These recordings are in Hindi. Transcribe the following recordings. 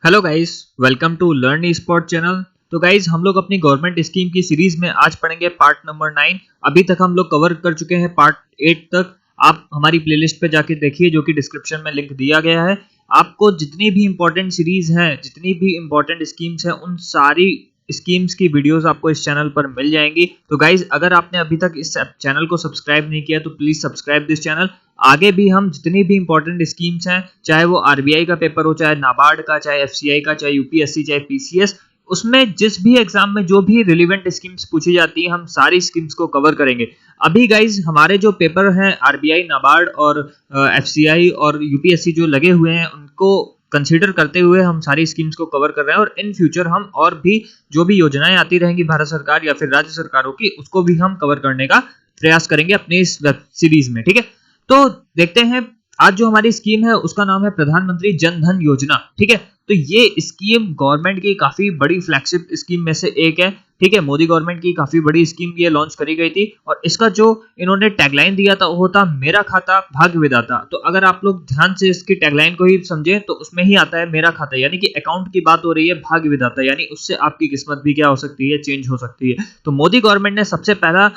Hello guys, welcome to learn e sport channel. तो गाइस, हम लोग अपनी गवर्नमेंट स्कीम की सीरीज में आज पढ़ेंगे पार्ट नंबर 9। अभी तक हम लोग कवर कर चुके हैं पार्ट 8 तक। आप हमारी प्लेलिस्ट पे जाके देखिए, जो कि डिस्क्रिप्शन में लिंक दिया गया है। आपको जितनी भी इंपॉर्टेंट सीरीज हैं, जितनी भी इंपॉर्टेंट स्कीम्स हैं, उन सारी स्कीम्स की वीडियोस आपको इस चैनल पर मिल जाएंगी। तो गाइज, अगर आपने अभी तक इस चैनल को सब्सक्राइब नहीं किया तो प्लीज सब्सक्राइब दिस चैनल। आगे भी हम जितनी भी इंपॉर्टेंट स्कीम्स हैं, चाहे वो आरबीआई का पेपर हो, चाहे नाबार्ड का, चाहे एफसीआई का, चाहे यूपीएससी, चाहे पीसीएस, उसमें जिस भी एग्जाम में जो भी रिलेवेंट स्कीम्स पूछी जाती है, हम सारी स्कीम्स को कवर करेंगे। अभी गाइज, हमारे जो पेपर हैं आरबीआई, नाबार्ड और एफसीआई और यूपीएससी जो लगे हुए हैं, उनको कंसीडर करते हुए हम सारी स्कीम्स को कवर कर रहे हैं। और इन फ्यूचर हम और भी जो भी योजनाएं आती रहेंगी भारत सरकार या फिर राज्य सरकारों की, उसको भी हम कवर करने का प्रयास करेंगे अपनी इस वेब सीरीज में। ठीक है, तो देखते हैं। आज जो हमारी स्कीम है उसका नाम है प्रधानमंत्री जन धन योजना। ठीक है, तो ये स्कीम गवर्नमेंट की काफी बड़ी फ्लैगशिप स्कीम में से एक है। ठीक है, मोदी गवर्नमेंट की काफी बड़ी स्कीम ये लॉन्च करी गई थी और इसका जो इन्होंने टैगलाइन दिया था वो था मेरा खाता भाग्य विधाता। तो अगर आप लोग ध्यान से इसकी टैगलाइन को ही समझें तो उसमें ही आता है मेरा खाता, यानी कि अकाउंट की बात हो रही है, भाग्य विधाता यानी उससे आपकी किस्मत भी क्या हो सकती है, चेंज हो सकती है। तो मोदी गवर्नमेंट ने सबसे पहला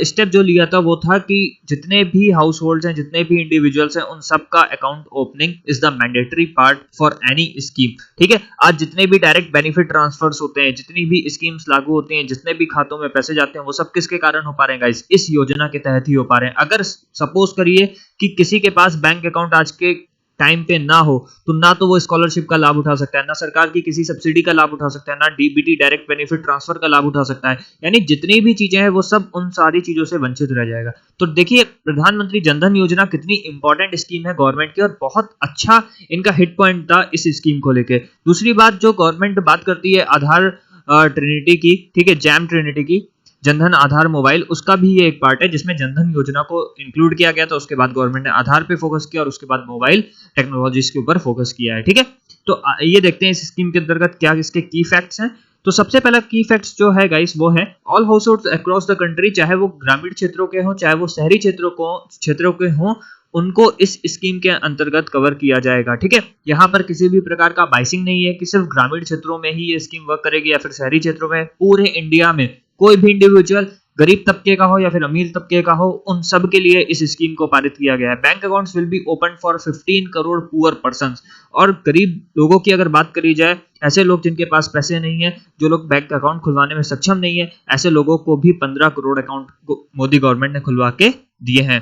स्टेप जो लिया था वो था कि जितने भी हाउस होल्ड हैं, जितने भी इंडिविजुअल्स हैं, उन सबका account opening is the mandatory part for any scheme. ठीक है, आज जितने भी डायरेक्ट बेनिफिट ट्रांसफर्स होते हैं, जितनी भी स्कीम्स लागू होती हैं, जितने भी खातों में पैसे जाते हैं, वो सब किसके कारण हो पा रहे हैं गाइस? इस योजना के तहत ही हो पा रहे हैं। अगर सपोज करिए कि किसी के पास बैंक अकाउंट आज के टाइम पे ना हो, तो ना तो वो स्कॉलरशिप का लाभ उठा सकता है, ना सरकार की किसी सब्सिडी का लाभ उठा सकता है, ना डीबीटी डायरेक्ट बेनिफिट ट्रांसफर का लाभ उठा सकता है। यानी जितनी भी चीजें हैं वो सब उन सारी चीजों से वंचित रह जाएगा। तो देखिए, प्रधानमंत्री जनधन योजना कितनी इंपॉर्टेंट स्कीम है गवर्नमेंट की और बहुत अच्छा इनका हिट पॉइंट था इस स्कीम को लेके। दूसरी बात जो गवर्नमेंट बात करती है आधार ट्रिनिटी की, ठीक है, जैम ट्रिनिटी की, जनधन आधार मोबाइल, उसका भी ये एक पार्ट है जिसमें जनधन योजना को इंक्लूड किया गया था। उसके बाद गवर्नमेंट ने आधार पे फोकस किया और उसके बाद मोबाइल टेक्नोलॉजीज के ऊपर फोकस किया है। ठीक है, तो ये देखते हैं इस स्कीम के अंतर्गत क्या इसके की फैक्ट्स हैं। तो सबसे पहला की फैक्ट्स जो है गाइस वो है all house holds across the country, चाहे वो ग्रामीण क्षेत्रों के हों चाहे वो शहरी क्षेत्रों के हों, उनको इस स्कीम के अंतर्गत कवर किया जाएगा। ठीक है, यहाँ पर किसी भी प्रकार का बाइसिंग नहीं है कि सिर्फ ग्रामीण क्षेत्रों में ही ये स्कीम वर्क करेगी या फिर शहरी क्षेत्रों में। पूरे इंडिया में कोई भी इंडिविजुअल, गरीब तबके का हो या फिर अमीर तबके का हो, उन सब के लिए इस स्कीम को पारित किया गया है। Bank accounts will be open for 15 crore poor persons. और गरीब लोगों की अगर बात करी जाए, ऐसे लोग जिनके पास पैसे नहीं है, जो लोग बैंक अकाउंट खुलवाने में सक्षम नहीं है, ऐसे लोगों को भी 15 करोड़ अकाउंट मोदी गवर्नमेंट ने खुलवा के दिए हैं।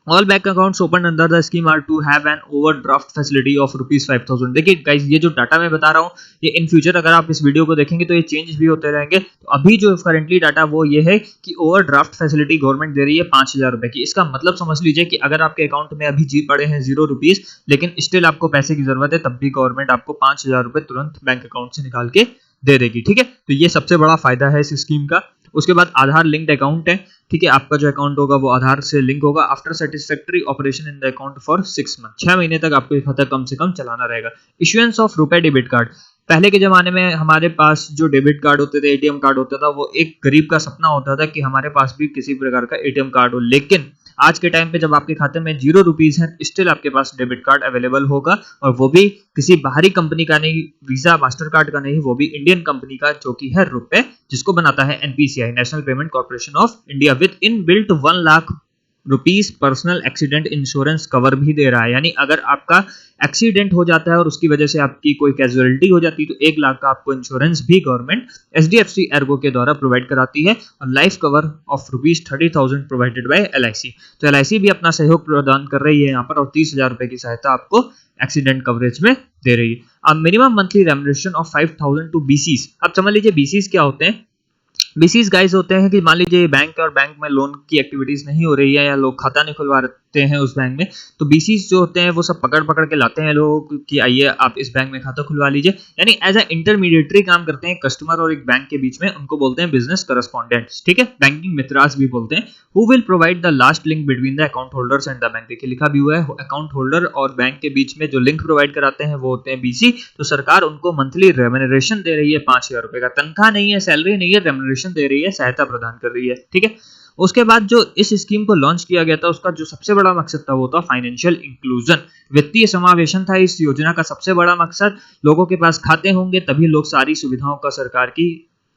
All bank accounts opened under the scheme are to have an overdraft facility of ₹5,000। देखिए गाइस, ये जो डाटा मैं बता रहा हूँ, ये इन फ्यूचर अगर आप इस वीडियो को देखेंगे तो ये चेंज भी होते रहेंगे। तो अभी जो करंटली डाटा वो ये है कि ओवरड्राफ्ट फैसिलिटी गवर्नमेंट दे रही है 5,000 रुपए की। इसका मतलब समझ लीजिए कि अगर आपके अकाउंट में अभी जी पड़े हैं ₹0, लेकिन स्टिल आपको पैसे की जरूरत है, तब भी गवर्नमेंट आपको 5,000 रुपए तुरंत बैंक अकाउंट से निकाल के दे देगी। ठीक है, तो ये सबसे बड़ा फायदा है इस स्कीम का। उसके बाद आधार लिंक्ड अकाउंट है। ठीक है, आपका जो अकाउंट होगा वो आधार से लिंक होगा। After satisfactory operation in the account for 6 month, 6 महीने तक आपको खाता कम से कम चलाना रहेगा। इश्यूएंस ऑफ रुपए डेबिट कार्ड। पहले के जमाने में हमारे पास जो डेबिट कार्ड होते थे, एटीएम कार्ड होता था, वो एक गरीब का सपना होता था कि हमारे पास भी किसी प्रकार का एटीएम कार्ड हो। लेकिन आज के टाइम पे जब आपके खाते में ₹0 है, स्टिल आपके पास डेबिट कार्ड अवेलेबल होगा, और वो भी किसी बाहरी कंपनी का नहीं, वीजा मास्टर कार्ड का नहीं, वो भी इंडियन कंपनी का, जो कि है रुपए, जिसको बनाता है NPCI, national payment corporation of India, with in built 1 lakh rupees personal accident insurance cover भी दे रहा है। यानी अगर आपका एक्सीडेंट हो जाता है और उसकी वजह से आपकी कोई कैजुअलिटी हो जाती है, तो 1 लाख का आपको इंश्योरेंस भी गवर्नमेंट एचडीएफसी एर्गो के द्वारा प्रोवाइड कराती है। और life cover of ₹30,000 provided by LIC. तो एलआईसी भी अपना सहयोग प्रदान कर रही है यहाँ पर, और 30,000 रुपए की सहायता आपको एक्सीडेंट कवरेज में दे रही है। अब minimum monthly remuneration of 5,000 to BCs. अब समझ लीजिए बीसीस क्या होते हैं। बीसीस गाइस होते हैं कि मान लीजिए बैंक और बैंक में लोन की एक्टिविटीज नहीं हो रही है या लोग खाता नहीं खुलवाते हैं उस बैंक में, तो बीसीस जो होते हैं वो सब पकड़ पकड़ के लाते हैं लोगों को कि आइए आप इस बैंक में खाता खुलवा लीजिए। यानी एज ए इंटरमीडिएटरी काम करते हैं कस्टमर और एक बैंक के बीच में, उनको बोलते हैं बिजनेस करस्पॉन्डेंट्स। ठीक है, बैंकिंग मित्रास भी बोलते हैं। Who will provide the last link between the account holders and the bank. देखिए लिखा भी हुआ है, अकाउंट होल्डर और बैंक के बीच में जो लिंक प्रोवाइड कराते हैं वो होते हैं बीसी। तो सरकार उनको मंथली रेमुनरेशन दे रही है 5,000 रुपए का। तनख्वाह नहीं है, सैलरी नहीं है, रेमुनरेशन दे रही है, सहायता प्रदान कर रही है। ठीक है, उसके बाद जो इस स्कीम को लॉन्च किया गया था उसका जो सबसे बड़ा मकसद था वो था फाइनेंशियल इंक्लूजन, वित्तीय समावेशन था इस योजना का सबसे बड़ा मकसद। लोगों के पास खाते होंगे तभी लोग सारी सुविधाओं का सरकार की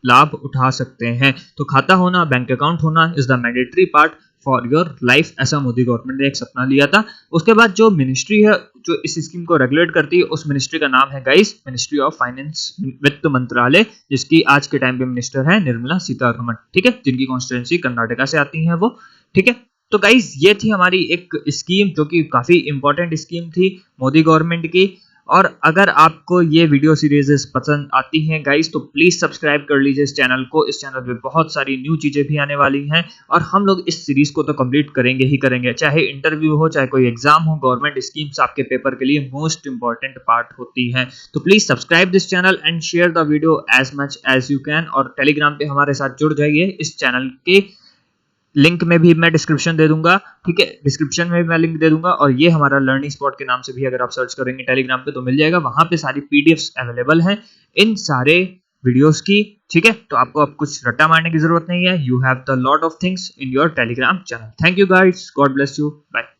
लाभ उठा सकते हैं। तो खाता होना, बैंक अकाउंट होना is the mandatory part for your life, ऐसा मोदी गवर्नमेंट ने एक सपना लिया था। उसके बाद जो मिनिस्ट्री है जो इस स्कीम को रेगुलेट करती है उस मिनिस्ट्री का नाम है गाइस मिनिस्ट्री ऑफ फाइनेंस, वित्त मंत्रालय, जिसकी आज के टाइम पे मिनिस्टर है निर्मला सीतारमण, ठीक है, जिनकी कॉन्स्टिट्यूंसी कर्नाटका से आती है वो, ठीक है। तो गाइस ये थी हमारी एक स्कीम जो कि काफी इंपॉर्टेंट स्कीम थी मोदी गवर्नमेंट की। और अगर आपको ये वीडियो सीरीज पसंद आती हैं गाइस तो प्लीज सब्सक्राइब कर लीजिए इस चैनल को। इस चैनल पे बहुत सारी न्यू चीजें भी आने वाली हैं और हम लोग इस सीरीज को तो कंप्लीट करेंगे ही करेंगे, चाहे इंटरव्यू हो चाहे कोई एग्जाम हो। गवर्नमेंट स्कीम्स आपके पेपर के लिए मोस्ट इंपॉर्टेंट पार्ट होती हैं। तो please subscribe this channel and share the video as much as you can. और टेलीग्राम पे हमारे साथ जुड़ जाइए, इस चैनल के लिंक में भी मैं डिस्क्रिप्शन दे दूंगा, ठीक है, डिस्क्रिप्शन में भी मैं लिंक दे दूंगा। और ये हमारा लर्निंग स्पॉट के नाम से भी अगर आप सर्च करेंगे टेलीग्राम पे तो मिल जाएगा, वहां पे सारी पीडीएफ्स अवेलेबल हैं इन सारे वीडियोस की, ठीक है। तो आपको अब कुछ रट्टा मारने की जरूरत नहीं है, you have the lot of things in your Telegram channel. Thank you guys, God bless you, bye.